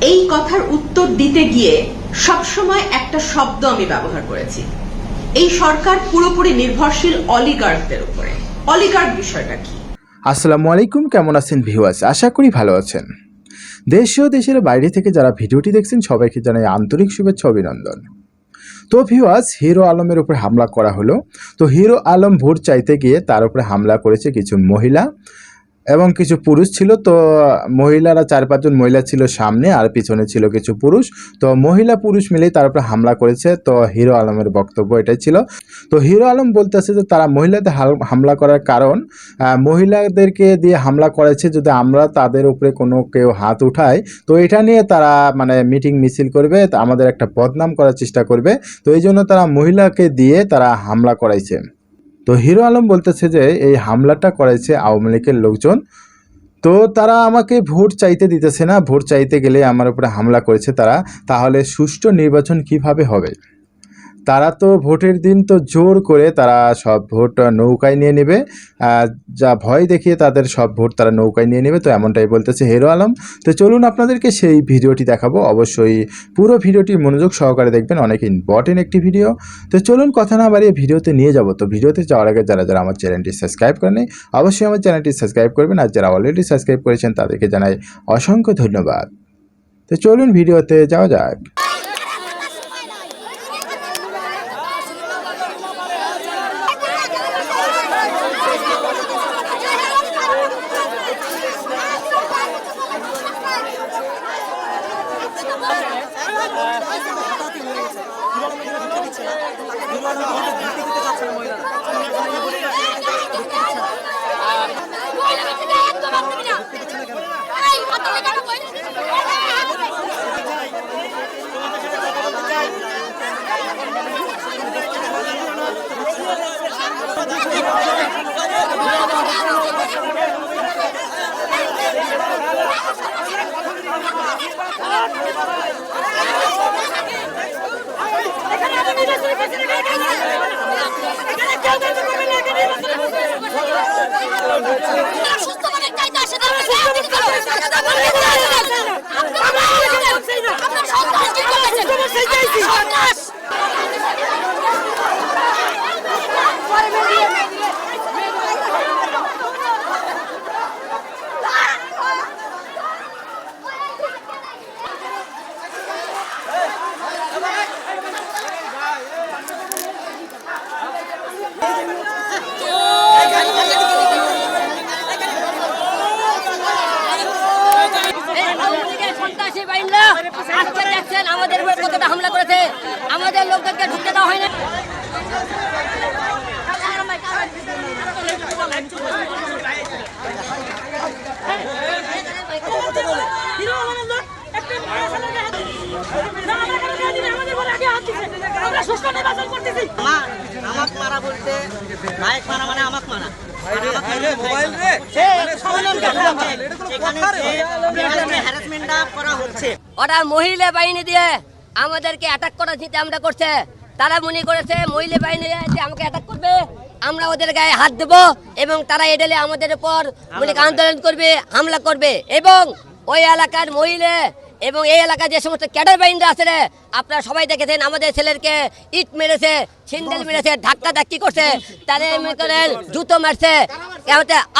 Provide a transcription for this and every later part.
এই কথার উত্তর দিতে গিয়ে সবসময় একটা শব্দ আমি ব্যবহার করেছি, এই সরকার পুরোপুরি নির্ভরশীল অলিগার্কদের উপরে। অলিগার্ক বিষয়টা কি? আসসালামু আলাইকুম, কেমন আছেন ভিউয়ার্স? আশা করি ভালো আছেন। দেশে ও দেশের বাইরে থেকে যারা ভিডিওটি দেখছেন সবাইকে জানাই আন্তরিক শুভেচ্ছা অভিনন্দন। তো ভিউয়ার্স, হিরো আলমের উপর হামলা করা হলো। তো হিরো আলম ভোট চাইতে গিয়ে তার উপরে হামলা করেছে কিছু মহিলা এবং কিছু পুরুষ ছিল। তো মহিলারা 4-5 জন মহিলা ছিল সামনে, আর পিছনে ছিল কিছু পুরুষ। তো মহিলা পুরুষ মিলেই তার উপরে হামলা করেছে। তো হিরো আলমের বক্তব্য এটাই ছিল। তো হিরো আলম বলতেছে যে তারা মহিলাদের হামলা করার কারণ, মহিলাদেরকে দিয়ে হামলা করেছে, যদি আমরা তাদের উপরে কেউ হাত উঠায় তো এটা নিয়ে তারা মিটিং মিছিল করবে, আমাদের একটা বদনাম করার চেষ্টা করবে। তো এই জন্য তারা মহিলাকে দিয়ে তারা হামলা করাইছে। তো হিরো আলম বলতেছে যে এই হামলাটা করেছে আওয়ামী লীগের লোকজন। তো তারা আমাকে ভোট চাইতে দিতেছে না, ভোট চাইতে গেলে আমার উপরে হামলা করেছে তারা। তাহলে সুষ্ঠু নির্বাচন কিভাবে হবে? তারা তো ভোটের দিন তো জোর করে তারা সব ভোট নৌকায় নিয়ে নেবে, যা ভয় দেখিয়ে তাদের সব ভোট তারা নৌকায় নিয়ে নেবে। তো এমনটাই বলতেছে হিরো আলম। তো চলুন আপনাদেরকে সেই ভিডিওটি দেখাবো, অবশ্যই পুরো ভিডিওটি মনোযোগ সহকারে দেখবেন, অনেক ইম্পর্টেন্ট একটি ভিডিও। তো চলুন কথা না বাড়িয়ে ভিডিওতে নিয়ে যাব। তো ভিডিওতে যাওয়ার আগে যারা যারা আমার চ্যানেলটি সাবস্ক্রাইব করেন অবশ্যই আমার চ্যানেলটি সাবস্ক্রাইব করবেন, আর যারা অলরেডি সাবস্ক্রাইব করেছেন তাদেরকে জানাই অসংখ্য ধন্যবাদ। তো চলুন ভিডিওতে যাওয়া যাক। আমাদের উপর কতটা হামলা করেছে, আমাদের লোকদেরকে ঢুকতে দেওয়া হয় না। আমাক মারা বলতে নায়ক মারা মানে আমাক মারা। ওরা মহিলা বাহিনী দিয়ে আমাদেরকে অ্যাটাক করার চিন্তা আমরা করছে। তারা মনে করেছে মহিলা বাহিনী আমাকে অ্যাটাক করবে, আমরা ওদের গায়ে হাত দেবো এবং তারা এডেলে আমাদের উপর আন্দোলন করবে, হামলা করবে। এবং ওই এলাকার মহিলা এবং এই এলাকার যে সমস্ত ক্যাডার বাহিনীরা আছে, আপনারা সবাই দেখেছেন আমাদের ছেলেকে ইট মেরেছে, ছিন্ডেল মেরেছে, ধাক্কা ধাক্কি করছে, তারা জুতো মারছে।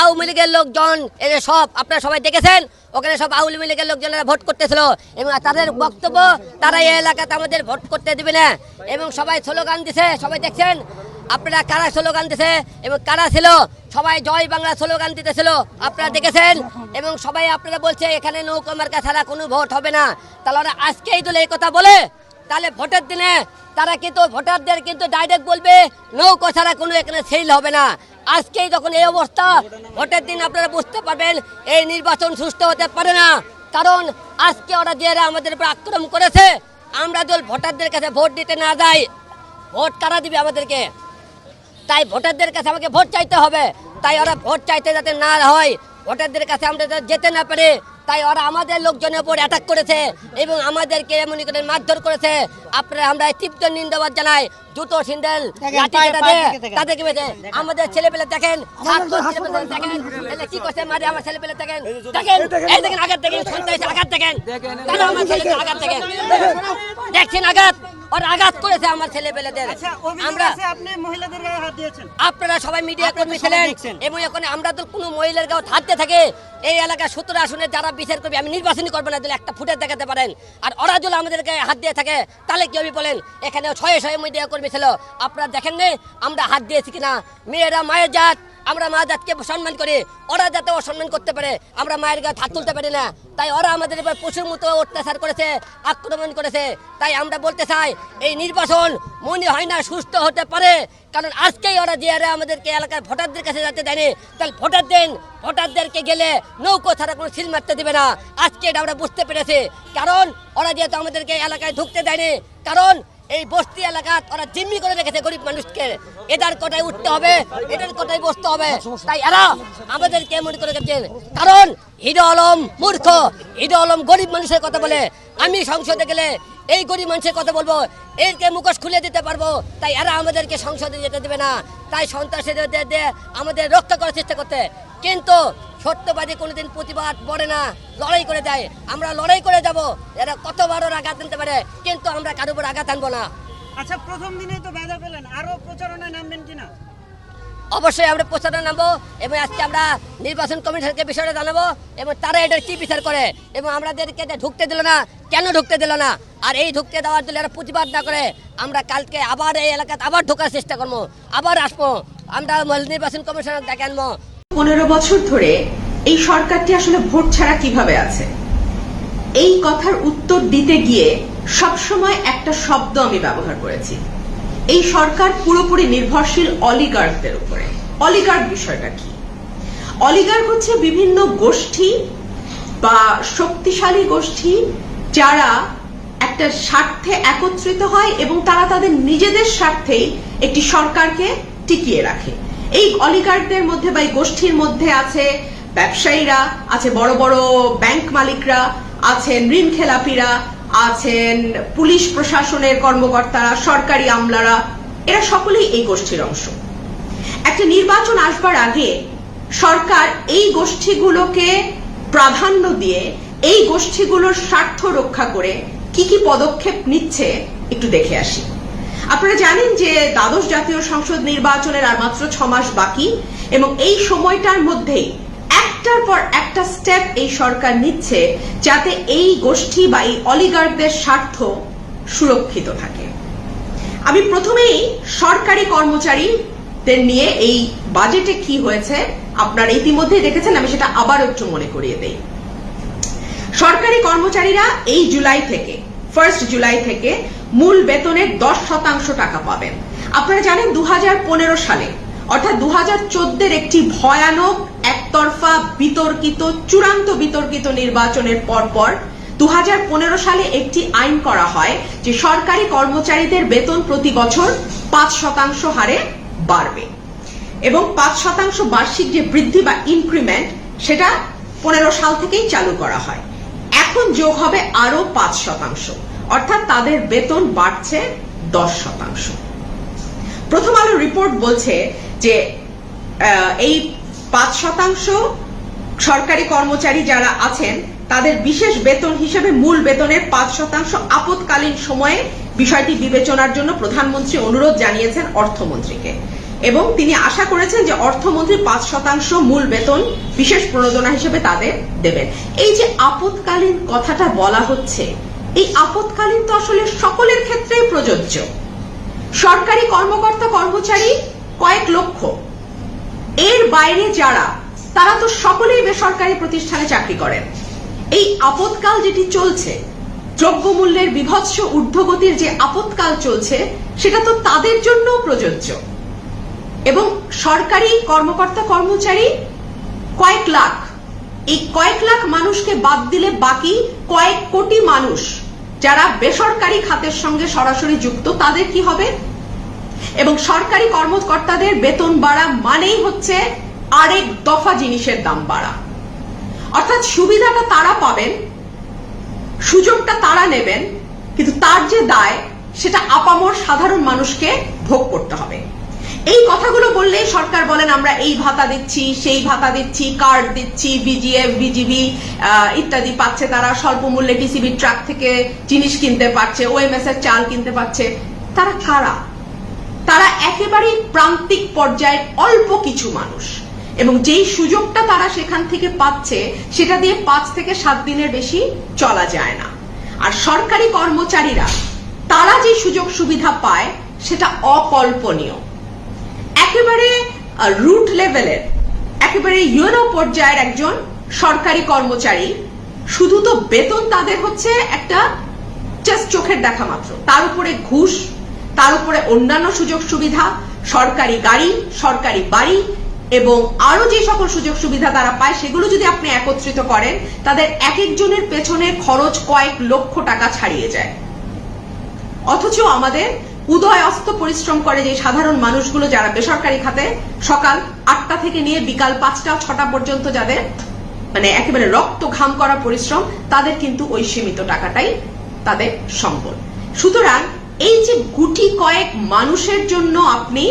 আওয়ামী লীগের লোকজন এদের সব আপনারা সবাই দেখেছেন, ওখানে সব আওয়ামী লীগের লোকজনেরা ভোট করতেছিল এবং তাদের বক্তব্য তারা এই এলাকাতে আমাদের ভোট করতে দিবে না এবং সবাই স্লোগান দিছে। সবাই দেখছেন আপনারা কারা স্লোগান দিছে এবং কারা ছিল, সবাই জয় বাংলা স্লোগান দিতেছিল, আপনারা দেখেছেন। এবং সবাই আপনারা বলছে এখানে নৌকা মার্কা ছাড়া কোনো ভোট হবে না। তাহলে ওরা আজকেই তো এই কথা বলে, তাহলে ভোটের দিনে তারা কিন্তু ভোটারদের কিন্তু ডাইরেক্ট বলবে নৌকা ছাড়া কোনো এখানে সেল হবে না। আজকেই যখন এই অবস্থা, ভোটের দিন আপনারা বুঝতে পারবেন এই নির্বাচন সুষ্ঠু হতে পারে না। কারণ আজকে ওরা যে আমাদের উপর আক্রমণ করেছে, আমরা যদি ভোটারদের কাছে ভোট দিতে না যাই, ভোট কারা দিবে আমাদেরকে? তাই ভোটারদের কাছে আমাকে ভোট চাইতে হবে। তাই ওরা ভোট চাইতে যাতে না হয়, ভোটারদের কাছে আমরা যাতে যেতে না পারে, তাই ওরা আমাদের লোকজনের উপর অ্যাটাক করেছে এবং আমাদেরকে এমন করে মারধর করেছে। আপনারা আমরা তীব্র নিন্দাবাদ জানাই। জুতো সিন্ডেল লাঠি তাদেরকে বেঁধে আমাদের ছেলেপেলে দেখেন, দেখেন কি করছে, মারে আমার ছেলেপেলে দেখেন, দেখেন এই দেখেন আঘাত দেখেন, সন্তান আঘাত দেখেন, তারা আমার ছেলেপেলে আঘাত দেখেন, দেখছেন আঘাত, ওরা আঘাত করেছে আমার ছেলেপেলেদের। আমরা আপনি মহিলাদের গায়ে হাত দিয়েছেন, আপনারা সবাই মিডিয়া কর্মী ছিলেন এবং এখন আমরা তো কোনো মহিলার গায়ে হাত দিয়ে থাকে। এই এলাকার 17 আসনে যারা বিচার করবে, আমি নির্বাচনই করবো না, দিলে একটা ফুটে দেখাতে পারেন। আর ওরা যদি আমাদের গায়ে হাত দিয়ে থাকে তাহলে কি হবে বলেন? এখানে শয়ে মিডিয়া কর্মী ছিল, আপনারা দেখেন না আমরা হাত দিয়েছি কিনা? মেয়েরা মায়ের জাত, আমরা মা জাতকে সম্মান করি, ওরা যাতে অসম্মান করতে পারে, আমরা মায়ের গায়ে হাত তুলতে পারি না। তাই ওরা আমাদের এবার পশুর মতো অত্যাচার করেছে, আক্রমণ করেছে। তাই আমরা বলতে চাই এই নির্বাচন মনে হয় না সুস্থ হতে পারে, কারণ আজকেই ওরা যে আমাদেরকে এলাকার ভোটারদের কাছে যেতে দেয়নি, তাহলে ভোটারদেরকে গেলে নৌকো ছাড়া কোনো সিল মারতে দেবে না। আজকে এটা আমরা বুঝতে পেরেছি, কারণ ওরা যেহেতু আমাদেরকে এলাকায় ঢুকতে দেয়নি, কারণ এই বস্তি এলাকা ওরা জিম্মি করে রেখেছে গরিব মানুষকে। এটার কথায় উঠতে হবে, এটার কথায় বসতে হবে। তাই এরা আমাদেরকে মনে করে গেছেন, কারণ হিরো আলম মূর্খ, হিরো আলম গরিব মানুষের কথা বলে। আমি সংসদে গেলে এই গরিব মানুষের কথা বলবো, এরকে মুখোশ খুলে দিতে পারবো। তাই এরা আমাদেরকে সংসদে যেতে দেবে না, তাই সন্ত্রাসীদের আমাদের রক্ষা করার চেষ্টা করতে। কিন্তু সত্যবাদী কোনোদিন প্রতিবাদ করে না, লড়াই করে দেয়। আমরা লড়াই করে যাব, এরা কতবার ওর আঘাত আনতে পারে, কিন্তু আমরা কারোর উপর আঘাত আনবো না। আচ্ছা, প্রথম দিনেই তো বাধা পেলেন, আরো প্রচারণায় নামবেন কিনা? অবশ্যই আমরা প্রচারণা নামবো এবং আজকে আমরা নির্বাচন কমিশনকে বিষয়টা জানাবো এবং তারা এটার কি বিচার করে এবং আমাদেরকে ঢুকতে দিল না, কেন ঢুকতে দিল না। আর এই ঢুকতে দেওয়ার জন্য এরা প্রতিবাদ না করে আমরা কালকে আবার এই এলাকাতে আবার ঢোকার চেষ্টা করবো, আবার আসবো, আমরা নির্বাচন কমিশনের ডেকে আনবো। 15 বছর ধরে এই সরকারটি আসলে ভোট ছাড়া কিভাবে আছে, এই কথার উত্তর দিতে গিয়ে সবসময় একটা শব্দ আমি ব্যবহার করেছি। এই সরকার পুরোপুরি নির্ভরশীল অলিগার্কদের উপরে। অলিগার্ক বিষয়টা কি? অলিগার্ক হচ্ছে বিভিন্ন গোষ্ঠী বা শক্তিশালী গোষ্ঠী যারা একটা স্বার্থে একত্রিত হয় এবং তারা তাদের নিজেদের স্বার্থেই একটি সরকারকে টিকিয়ে রাখে। এই অলিগার্কদের মধ্যে বা এই গোষ্ঠীর মধ্যে আছে ব্যবসায়ীরা, আছে বড় বড় ব্যাংক মালিকরা, আছেন ঋণ খেলাপিরা, আছেন পুলিশ প্রশাসনের কর্মকর্তারা, সরকারি আমলারা, এরা সকলেই এই গোষ্ঠীর অংশ। একটা নির্বাচন আসবার আগে সরকার এই গোষ্ঠীগুলোকে প্রাধান্য দিয়ে এই গোষ্ঠীগুলোর স্বার্থ রক্ষা করে কি কি পদক্ষেপ নিচ্ছে একটু দেখে আসি। আপনারা জানেন যে দ্বাদশ জাতীয় সংসদ নির্বাচনের আর মাত্র 6 মাস বাকি এবং এই সময়টার মধ্যেই একটার পর একটা স্টেপ এই সরকার নিচ্ছে যাতে এই গোষ্ঠী বা এই অলিগার্কদের স্বার্থ সুরক্ষিত থাকে। আমি প্রথমেই সরকারি কর্মচারীদের নিয়ে এই বাজেটে কি হয়েছে আপনারা ইতিমধ্যে দেখেছেন, আমি সেটা আবার একটু মনে করিয়ে দেই। সরকারি কর্মচারীরা এই 1 জুলাই থেকে মূল বেতনের 10% টাকা পাবেন। আপনারা জানেন 2015 সালে অর্থাৎ 2014 একটি ভয়ানক একতরফা বিতর্কিত চূড়ান্ত বিতর্কিত নির্বাচনের পরপর 2015 সালে একটি আইন করা হয় যে সরকারি কর্মচারীদের বেতন প্রতি বছর 5% হারে বাড়বে এবং 5% বার্ষিক যে বৃদ্ধি বা ইনক্রিমেন্ট সেটা 15 সাল থেকেই চালু করা হয়। এখন যোগ হবে আরো 5%, অর্থাৎ তাদের বেতন বাড়ছে 10%। প্রথম আলো রিপোর্ট বলছে যে এই 5% সরকারি কর্মচারী যারা আছেন তাদের বিশেষ বেতন হিসেবে মূল বেতনের 5% আপৎকালীন সময়ে বিষয়টি বিবেচনার জন্য প্রধানমন্ত্রী অনুরোধ জানিয়েছেন অর্থমন্ত্রীকে এবং তিনি আশা করেছেন যে অর্থমন্ত্রী 5% মূল বেতন বিশেষ প্রণোদনা হিসেবে তাদের দেবেন। এই যে আপৎকালীন কথাটা বলা হচ্ছে, এই আপৎকালীন তো আসলে সকলের ক্ষেত্রেই প্রযোজ্য। সরকারি কর্মকর্তা কর্মচারী কয়েক লক্ষ, এর বাইরে যারা তারা তো সকলেই বেসরকারি প্রতিষ্ঠানে চাকরি করেন। এই আপৎকাল যেটি চলছে, দ্রব্যমূল্যের বিভৎস ঊর্ধ্বগতির যে আপৎকাল চলছে, সেটা তো তাদের জন্য প্রযোজ্য। এবং সরকারি কর্মকর্তা কর্মচারী কয়েক লাখ, এই কয়েক লাখ মানুষকে বাদ দিলে বাকি কয়েক কোটি মানুষ যারা বেসরকারি খাতের সঙ্গে সরাসরি যুক্ত, তাদের কি হবে? এবং সরকারি কর্মকর্তাদের বেতন বাড়া মানেই হচ্ছে আরেক দফা জিনিসের দাম বাড়া। অর্থাৎ সুবিধাটা তারা পাবেন, সুযোগটা তারা নেবেন, কিন্তু তার যে দায় সেটা আপামর সাধারণ মানুষকে ভোগ করতে হবে। এই কথাগুলো বললে সরকার বলেন আমরা এই ভাতা দিচ্ছি, সেই ভাতা দিচ্ছি, কার্ড দিচ্ছি, বিজিএফ, বিজিবি ইত্যাদি পাচ্ছে, তারা স্বল্প মূল্যে টিসিবি ট্রাক থেকে জিনিস কিনতে পারছে, ওএমএস এর চাল কিনতে পারছে। তারা কারা? তারা একেবারেই প্রান্তিক পর্যায়ের অল্প কিছু মানুষ, এবং যেই সুযোগটা তারা সেখান থেকে পাচ্ছে সেটা দিয়ে 5 থেকে 7 দিনের বেশি চলা যায় না। আর সরকারি কর্মচারীরা তারা যে সুযোগ সুবিধা পায় সেটা অকল্পনীয়। একেবারে রুট লেভেলের, একেবারে ইউনো পর্যায়ের একজন সরকারি কর্মচারী, শুধু তো বেতন তাদের হচ্ছে একটা জাস্ট চোখের দেখা মাত্র, তার উপরে ঘুষ, তার উপরে অন্যান্য সুযোগ সুবিধা, সরকারি গাড়ি, সরকারি বাড়ি এবং আরো যে সকল সুযোগ সুবিধা তারা পায় সেগুলো যদি আপনি একত্রিত করেন তাদের এক একজনের পেছনে খরচ কয়েক লক্ষ টাকা ছাড়িয়ে যায়। অথচ আমাদের উদয় অস্ত পরিশ্রম করে যে সাধারণ মানুষগুলো যারা বেসরকারি খাতে সকাল 8টা থেকে নিয়ে বিকাল 5টা 6টা পর্যন্ত যাদের মানে একেবারে রক্ত ঘাম করা পরিশ্রম, তাদের কিন্তু ওই সীমিত টাকাটাই তাদের সম্বল। সুতরাং এই যে গুটি কয়েক মানুষের জন্য আপনি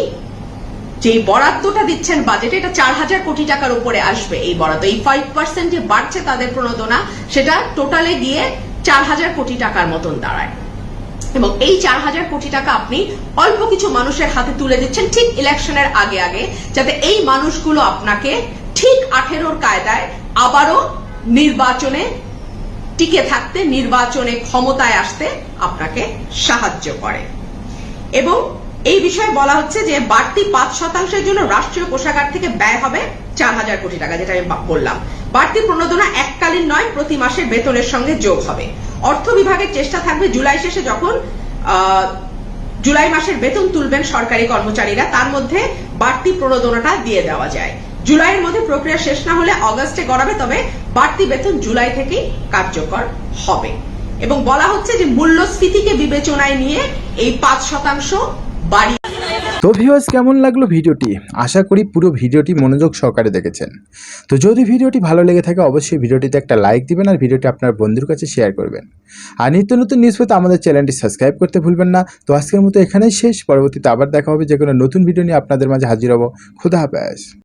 যে বরাদ্দটা দিচ্ছেন বাজেটে, এটা 4000 কোটি টাকার উপরে আসবে এই বরাদ্দ। এই 5% যে বাড়ছে তাদের প্রণোদনা, সেটা টোটালে গিয়ে 4000 কোটি টাকার মতন দাঁড়ায়। এবং এই 4000 কোটি টাকা আপনি অল্প কিছু মানুষের হাতে তুলে দিচ্ছেন ঠিক ইলেকশনের আগে আগে, যাতে এই মানুষগুলো আপনাকে ঠিক 18-র কায়দায় আবারও নির্বাচনে টিকে থাকতে, নির্বাচনে ক্ষমতায় আসতে আপনাকে সাহায্য করে। এবং এই বিষয়ে বলা হচ্ছে যে বাড়তি 5% জন্য রাষ্ট্রীয় কোষাগার থেকে ব্যয় হবে 4000 কোটি টাকা, যেটা আমি বললাম। বাড়তি প্রণোদনা এককালীন নয়, প্রতি মাসের বেতনের সঙ্গে যোগ হবে। অর্থ বিভাগের চেষ্টা থাকবে জুলাই শেষে যখন জুলাই মাসের বেতন তুলবেন সরকারি কর্মচারীরা, তার মধ্যে বাড়তি প্রণোদনাটা দিয়ে দেওয়া যায়। জুলাইয়ের মধ্যে প্রক্রিয়া শেষ না হলে অগাস্টে গড়াবে, তবে বাড়তি বেতন জুলাই থেকেই কার্যকর হবে। এবং বলা হচ্ছে যে মূল্যস্ফীতিকে বিবেচনায় নিয়ে এই 5% বাড়ি। তো ভিউয়ার্স, কেমন লাগলো ভিডিওটি? আশা করি পুরো ভিডিওটি মনোযোগ সহকারে দেখেছেন। তো যদি ভিডিওটি ভালো লেগে থাকে অবশ্যই ভিডিওটিতে একটা লাইক দিবেন আর ভিডিওটি আপনার বন্ধুর কাছে শেয়ার করবেন। আর নিত্য নতুন নিউজ পেতে আমাদের চ্যানেলটি সাবস্ক্রাইব করতে ভুলবেন না। তো আজকের মতো এখানেই শেষ, পরবর্তীতে আবার দেখা হবে যে কোনো নতুন ভিডিও নিয়ে আপনাদের মাঝে হাজির হব। খুদা হাফেজ।